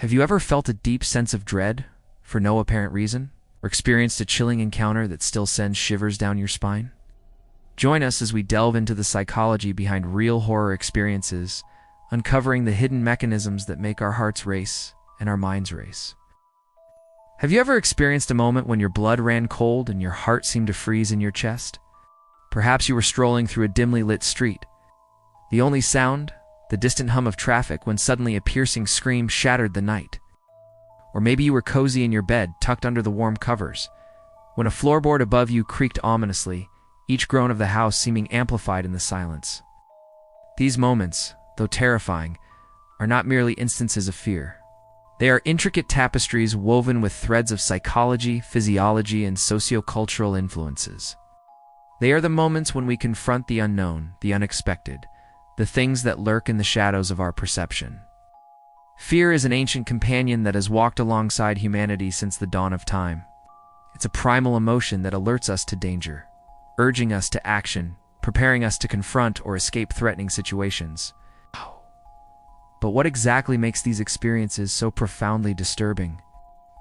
Have you ever felt a deep sense of dread for no apparent reason, or experienced a chilling encounter that still sends shivers down your spine? Join us as we delve into the psychology behind real horror experiences, uncovering the hidden mechanisms that make our hearts race and our minds race. Have you ever experienced a moment when your blood ran cold and your heart seemed to freeze in your chest? Perhaps you were strolling through a dimly lit street. The only sound, the distant hum of traffic, when suddenly a piercing scream shattered the night. Or maybe you were cozy in your bed, tucked under the warm covers, when a floorboard above you creaked ominously, each groan of the house seeming amplified in the silence. These moments, though terrifying, are not merely instances of fear. They are intricate tapestries woven with threads of psychology, physiology, and sociocultural influences. They are the moments when we confront the unknown, the unexpected, the things that lurk in the shadows of our perception. Fear is an ancient companion that has walked alongside humanity since the dawn of time. It's a primal emotion that alerts us to danger, urging us to action, preparing us to confront or escape threatening situations. But what exactly makes these experiences so profoundly disturbing?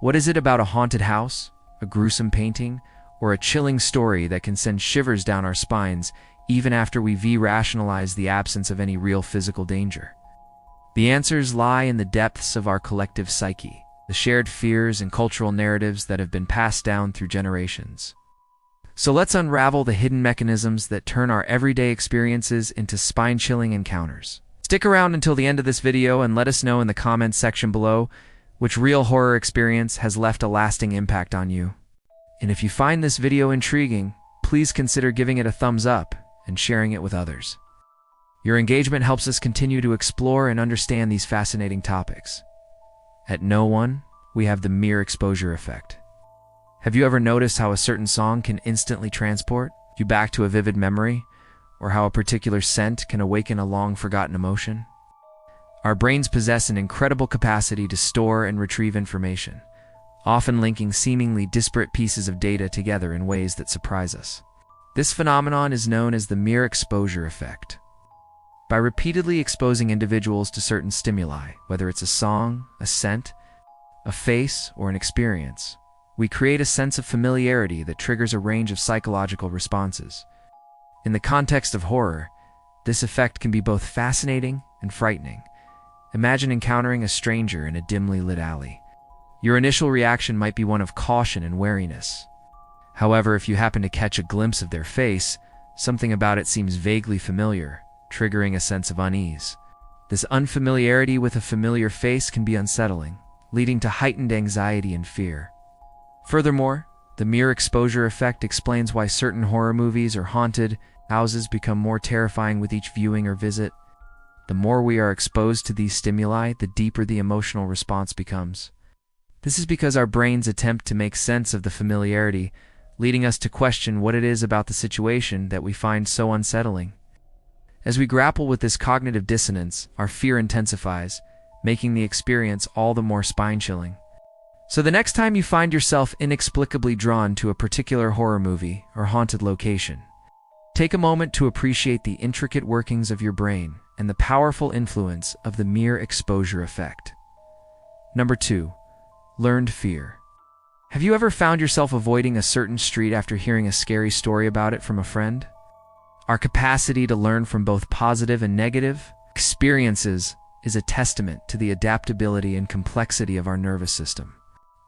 What is it about a haunted house, a gruesome painting, or a chilling story that can send shivers down our spines even after we've rationalized the absence of any real physical danger? The answers lie in the depths of our collective psyche, the shared fears and cultural narratives that have been passed down through generations. So let's unravel the hidden mechanisms that turn our everyday experiences into spine-chilling encounters. Stick around until the end of this video and let us know in the comments section below which real horror experience has left a lasting impact on you. And if you find this video intriguing, please consider giving it a thumbs up and sharing it with others. Your engagement helps us continue to explore and understand these fascinating topics. At No One, we have the mere exposure effect. Have you ever noticed how a certain song can instantly transport you back to a vivid memory, or how a particular scent can awaken a long-forgotten emotion? Our brains possess an incredible capacity to store and retrieve information, often linking seemingly disparate pieces of data together in ways that surprise us. This phenomenon is known as the mere exposure effect. By repeatedly exposing individuals to certain stimuli, whether it's a song, a scent, a face, or an experience, we create a sense of familiarity that triggers a range of psychological responses. In the context of horror, this effect can be both fascinating and frightening. Imagine encountering a stranger in a dimly lit alley. Your initial reaction might be one of caution and wariness. However, if you happen to catch a glimpse of their face, something about it seems vaguely familiar, triggering a sense of unease. This unfamiliarity with a familiar face can be unsettling, leading to heightened anxiety and fear. Furthermore, the mere exposure effect explains why certain horror movies or haunted houses become more terrifying with each viewing or visit. The more we are exposed to these stimuli, the deeper the emotional response becomes. This is because our brains attempt to make sense of the familiarity, leading us to question what it is about the situation that we find so unsettling. As we grapple with this cognitive dissonance, our fear intensifies, making the experience all the more spine-chilling. So the next time you find yourself inexplicably drawn to a particular horror movie or haunted location, take a moment to appreciate the intricate workings of your brain and the powerful influence of the mere exposure effect. Number 2. Learned fear. Have you ever found yourself avoiding a certain street after hearing a scary story about it from a friend? Our capacity to learn from both positive and negative experiences is a testament to the adaptability and complexity of our nervous system.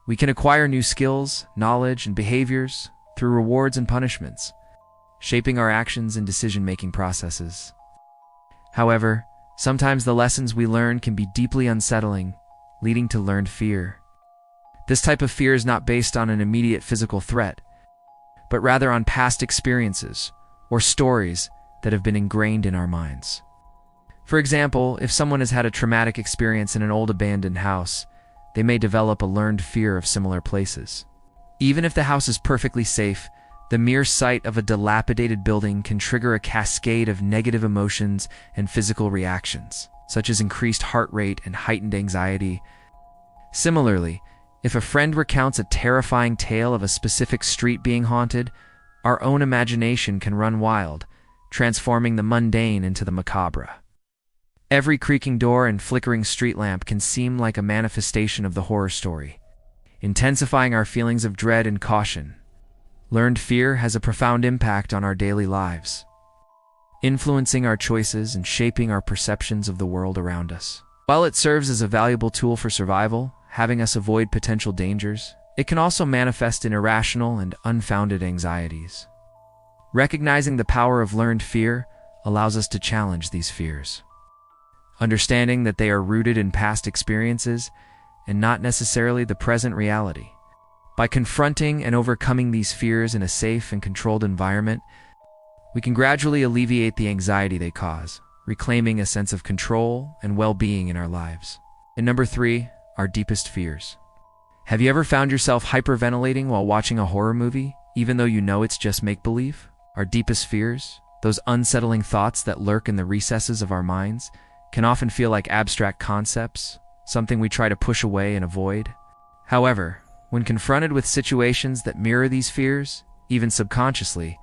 We can acquire new skills, knowledge, and behaviors through rewards and punishments, shaping our actions and decision-making processes. However, sometimes the lessons we learn can be deeply unsettling, leading to learned fear. This type of fear is not based on an immediate physical threat, but rather on past experiences or stories that have been ingrained in our minds. For example, if someone has had a traumatic experience in an old abandoned house, they may develop a learned fear of similar places. Even if the house is perfectly safe, the mere sight of a dilapidated building can trigger a cascade of negative emotions and physical reactions, such as increased heart rate and heightened anxiety. Similarly, if a friend recounts a terrifying tale of a specific street being haunted, our own imagination can run wild, transforming the mundane into the macabre. Every creaking door and flickering street lamp can seem like a manifestation of the horror story, intensifying our feelings of dread and caution. Learned fear has a profound impact on our daily lives, influencing our choices and shaping our perceptions of the world around us. While it serves as a valuable tool for survival, having us avoid potential dangers, it can also manifest in irrational and unfounded anxieties. Recognizing the power of learned fear allows us to challenge these fears, understanding that they are rooted in past experiences and not necessarily the present reality. By confronting and overcoming these fears in a safe and controlled environment, we can gradually alleviate the anxiety they cause, reclaiming a sense of control and well-being in our lives. And number 3, our deepest fears. Have you ever found yourself hyperventilating while watching a horror movie, even though you know it's just make-believe? Our deepest fears, those unsettling thoughts that lurk in the recesses of our minds, can often feel like abstract concepts, something we try to push away and avoid. However, when confronted with situations that mirror these fears, even subconsciously,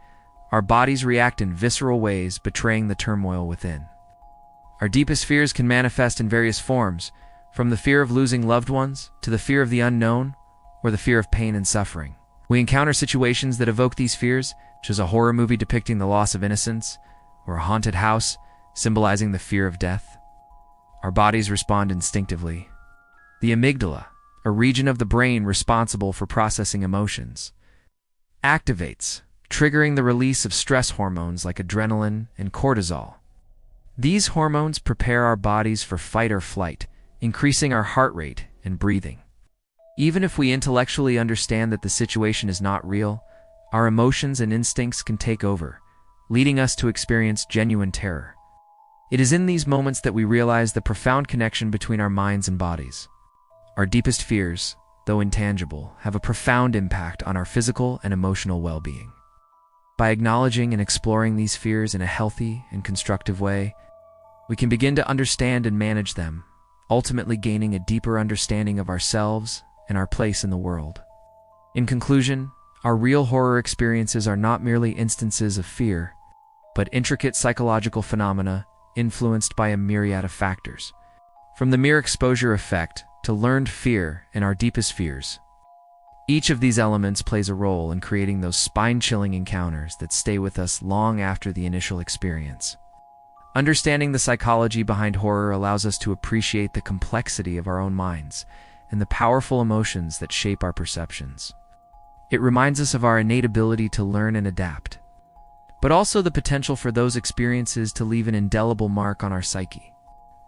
our bodies react in visceral ways, betraying the turmoil within. Our deepest fears can manifest in various forms, from the fear of losing loved ones to the fear of the unknown or the fear of pain and suffering. We encounter situations that evoke these fears, such as a horror movie depicting the loss of innocence or a haunted house symbolizing the fear of death. Our bodies respond instinctively. The amygdala, a region of the brain responsible for processing emotions, activates, triggering the release of stress hormones like adrenaline and cortisol. These hormones prepare our bodies for fight or flight, increasing our heart rate and breathing. Even if we intellectually understand that the situation is not real, our emotions and instincts can take over, leading us to experience genuine terror. It is in these moments that we realize the profound connection between our minds and bodies. Our deepest fears, though intangible, have a profound impact on our physical and emotional well-being. By acknowledging and exploring these fears in a healthy and constructive way, we can begin to understand and manage them, ultimately gaining a deeper understanding of ourselves and our place in the world. In conclusion, our real horror experiences are not merely instances of fear, but intricate psychological phenomena influenced by a myriad of factors. From the mere exposure effect to learned fear and our deepest fears, each of these elements plays a role in creating those spine-chilling encounters that stay with us long after the initial experience. Understanding the psychology behind horror allows us to appreciate the complexity of our own minds and the powerful emotions that shape our perceptions. It reminds us of our innate ability to learn and adapt, but also the potential for those experiences to leave an indelible mark on our psyche.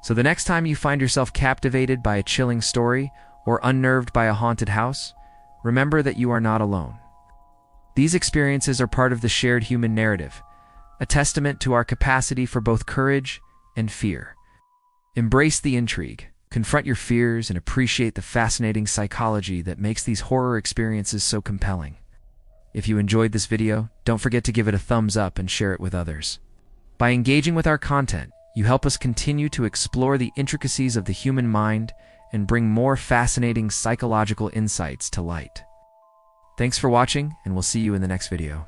So the next time you find yourself captivated by a chilling story or unnerved by a haunted house, remember that you are not alone. These experiences are part of the shared human narrative, a testament to our capacity for both courage and fear. Embrace the intrigue, confront your fears, and appreciate the fascinating psychology that makes these horror experiences so compelling. If you enjoyed this video, don't forget to give it a thumbs up and share it with others. By engaging with our content, you help us continue to explore the intricacies of the human mind and bring more fascinating psychological insights to light. Thanks for watching, and we'll see you in the next video.